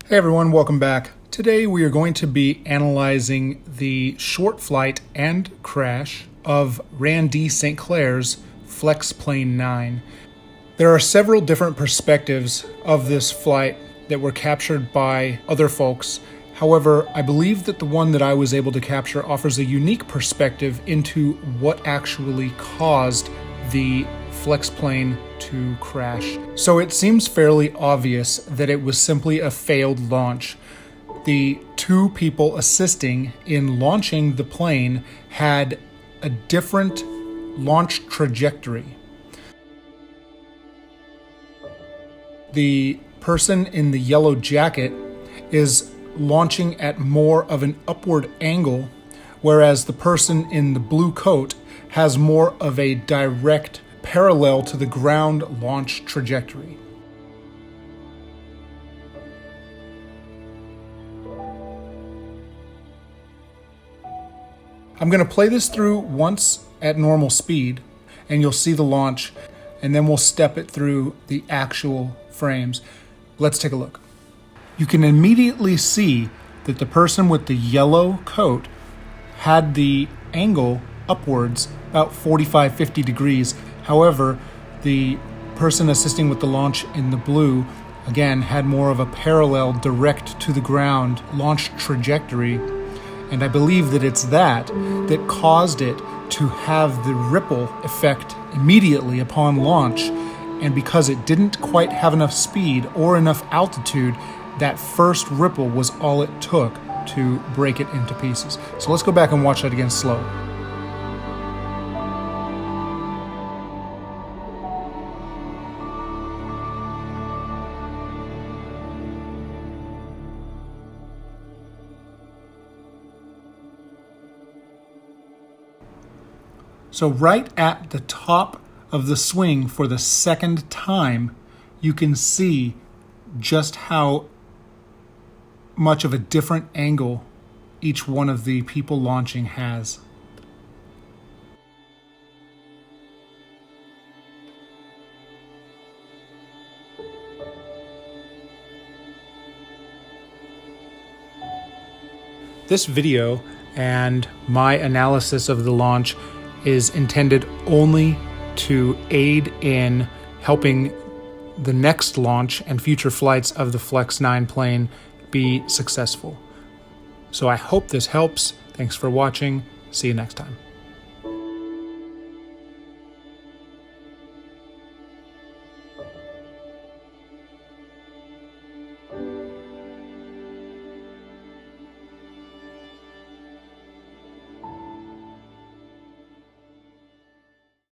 Hey everyone, welcome back. Today we are going to be analyzing the short flight and crash of Randy St. Clair's Flex Plane 9. There are several different perspectives of this flight that were captured by other folks. However, I believe that the one that I was able to capture offers a unique perspective into what actually caused the Flex plane to crash. So it seems fairly obvious that it was simply a failed launch. The two people assisting in launching the plane had a different launch trajectory. The person in the yellow jacket is launching at more of an upward angle, whereas the person in the blue coat has more of a direct parallel to the ground launch trajectory. I'm going to play this through once at normal speed, and you'll see the launch, and then we'll step it through the actual frames. Let's take a look. You can immediately see that the person with the yellow coat had the angle upwards about 45-50 degrees. However, the person assisting with the launch in the blue, again, had more of a parallel, direct to the ground launch trajectory. And I believe that it's that caused it to have the ripple effect immediately upon launch. And because it didn't quite have enough speed or enough altitude, that first ripple was all it took to break it into pieces. So let's go back and watch that again slow. So right at the top of the swing for the second time, you can see just how much of a different angle each one of the people launching has. This video and my analysis of the launch is intended only to aid in helping the next launch and future flights of the Flex 9 plane be successful. So I hope this helps. Thanks for watching. See you next time.